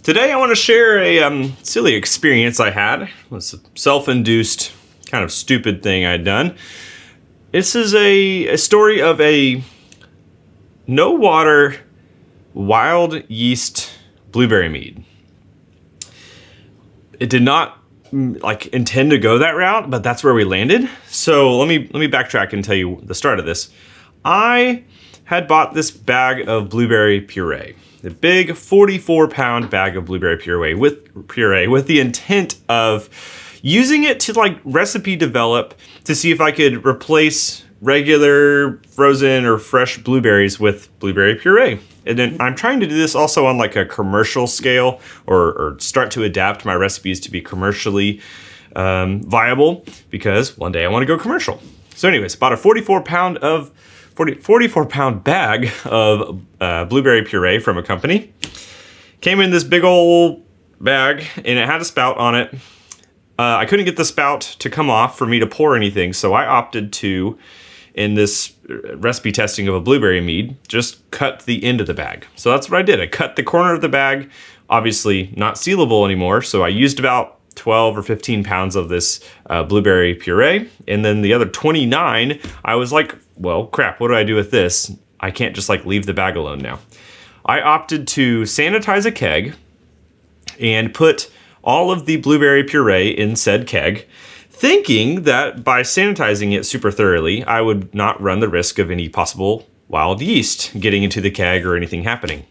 Today I want to share a silly experience I had. It was a self-induced kind of stupid thing I'd done. This is a story of a no water wild yeast blueberry mead. It did not intend to go that route, but that's where we landed. So let me backtrack and tell you the start of this. I had bought this bag of blueberry puree. The big 44-pound bag of blueberry puree with the intent of using it to recipe develop to see if I could replace regular frozen or fresh blueberries with blueberry puree. And then I'm trying to do this also on a commercial scale or start to adapt my recipes to be commercially viable because one day I want to go commercial. So anyways, bought a 44-pound bag of blueberry puree from a company. Came in this big old bag and it had a spout on it. I couldn't get the spout to come off for me to pour anything, so I opted to, in this recipe testing of a blueberry mead, just cut the end of the bag. So that's what I did. I cut the corner of the bag, obviously not sealable anymore, so I used about 12 or 15 pounds of this blueberry puree, and then the other 29, I was like, well, crap, what do I do with this? I can't just leave the bag alone now. I opted to sanitize a keg and put all of the blueberry puree in said keg, thinking that by sanitizing it super thoroughly, I would not run the risk of any possible wild yeast getting into the keg or anything happening.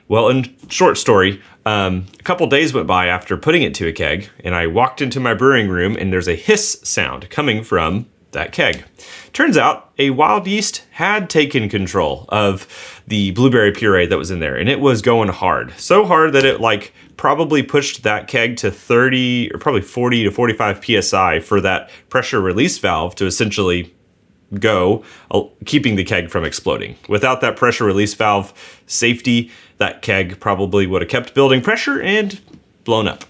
Well, in short story, a couple days went by after putting it to a keg, and I walked into my brewing room, and there's a hiss sound coming from that keg. Turns out a wild yeast had taken control of the blueberry puree that was in there, and it was going hard. So hard that it probably pushed that keg to 30 or probably 40 to 45 PSI for that pressure release valve to essentially go, keeping the keg from exploding. Without that pressure release valve safety, that keg probably would have kept building pressure and blown up.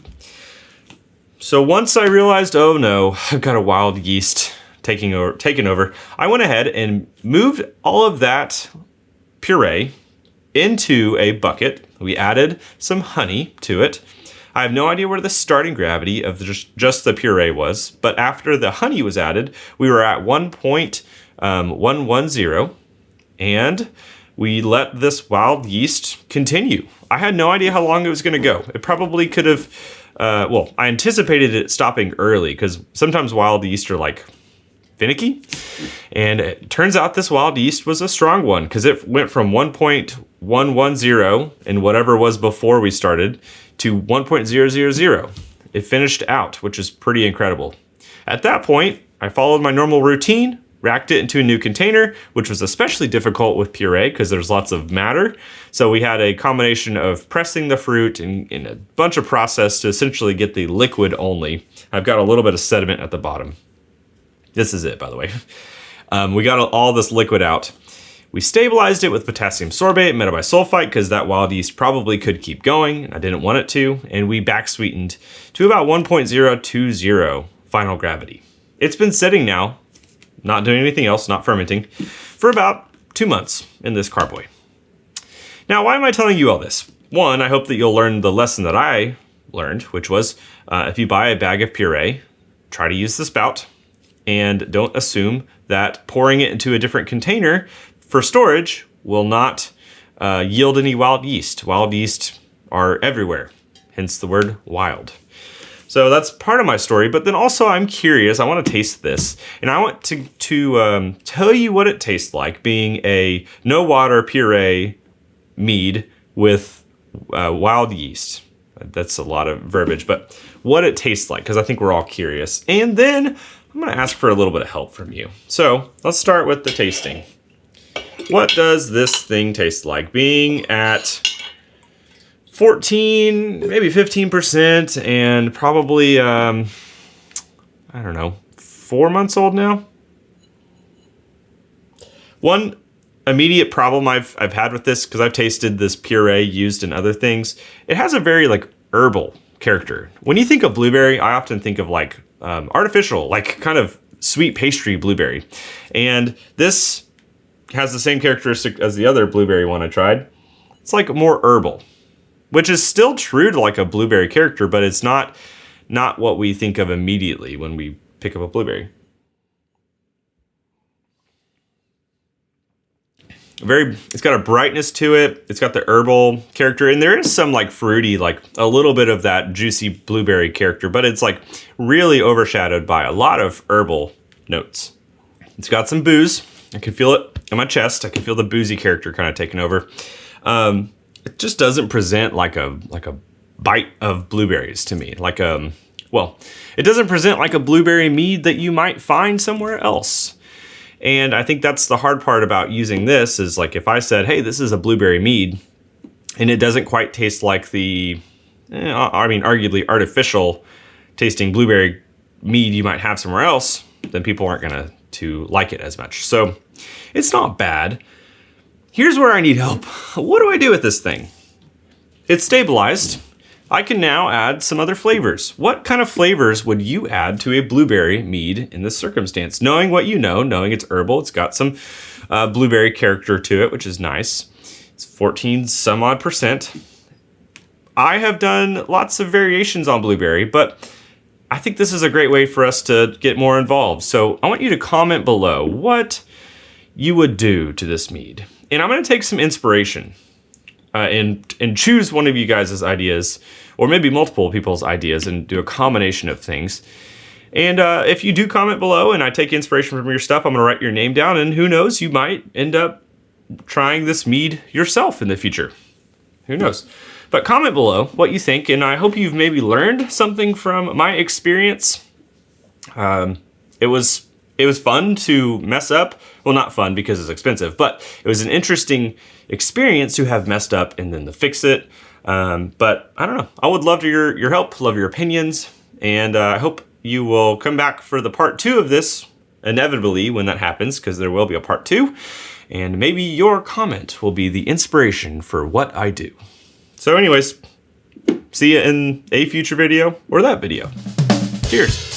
So once I realized, oh no, I've got a wild yeast taking over, I went ahead and moved all of that puree into a bucket. We added some honey to it. I have no idea where the starting gravity of just the puree was, but after the honey was added, we were at 1.110, and we let this wild yeast continue. I had no idea how long it was going to go. It probably could have, I anticipated it stopping early because sometimes wild yeast are finicky. And it turns out this wild yeast was a strong one because it went from 1.110 and whatever was before we started to 1.000. It finished out, which is pretty incredible. At that point, I followed my normal routine, racked it into a new container, which was especially difficult with puree because there's lots of matter. So we had a combination of pressing the fruit and a bunch of process to essentially get the liquid only. I've got a little bit of sediment at the bottom. This is it, by the way. We got all this liquid out. We stabilized it with potassium sorbate and metabisulfite because that wild yeast probably could keep going, and I didn't want it to, and we back sweetened to about 1.020 final gravity. It's been sitting now, not doing anything else, not fermenting, for about 2 months in this carboy. Now, why am I telling you all this? One, I hope that you'll learn the lesson that I learned, which was if you buy a bag of puree, try to use the spout. And don't assume that pouring it into a different container for storage will not yield any wild yeast. Wild yeast are everywhere, hence the word wild. So that's part of my story, but then also I'm curious, I want to taste this, and I want to tell you what it tastes like being a no water puree mead with wild yeast. That's a lot of verbiage, but what it tastes like, because I think we're all curious. And then I'm going to ask for a little bit of help from you. So let's start with the tasting. What does this thing taste like? Being at 14, maybe 15%, and probably, 4 months old now? One immediate problem I've had with this, because I've tasted this puree used in other things, it has a very herbal character. When you think of blueberry, I often think of artificial, kind of sweet pastry blueberry. And this has the same characteristic as the other blueberry one I tried. It's more herbal. which is still true to like a blueberry character, but it's not what we think of immediately when we pick up a blueberry. It's got a brightness to it. It's got the herbal character, and there is some like fruity, like a little bit of that juicy blueberry character, but it's like really overshadowed by a lot of herbal notes. It's got some booze. I can feel it in my chest. I can feel the boozy character kind of taking over. It just doesn't present like a bite of blueberries to me. It doesn't present like a blueberry mead that you might find somewhere else. And I think that's the hard part about using this is like if I said, hey, this is a blueberry mead, and it doesn't quite taste like arguably artificial tasting blueberry mead you might have somewhere else, then people aren't going to like it as much. So it's not bad. Here's where I need help. What do I do with this thing? It's stabilized. I can now add some other flavors. What kind of flavors would you add to a blueberry mead in this circumstance? Knowing what you know, knowing it's herbal, it's got some blueberry character to it, which is nice. It's 14 some odd %. I have done lots of variations on blueberry, but I think this is a great way for us to get more involved. So I want you to comment below what you would do to this mead. And I'm going to take some inspiration and choose one of you guys' ideas, or maybe multiple people's ideas, and do a combination of things. And if you do comment below and I take inspiration from your stuff, I'm going to write your name down, and who knows, you might end up trying this mead yourself in the future. Who knows? But comment below what you think, and I hope you've maybe learned something from my experience. It was fun to mess up. Well, not fun because it's expensive, but it was an interesting experience to have messed up and then to fix it. But I don't know. I would love your help, love your opinions, and I hope you will come back for the part 2 of this, inevitably when that happens, because there will be a part 2, and maybe your comment will be the inspiration for what I do. So anyways, see you in a future video or that video. Cheers.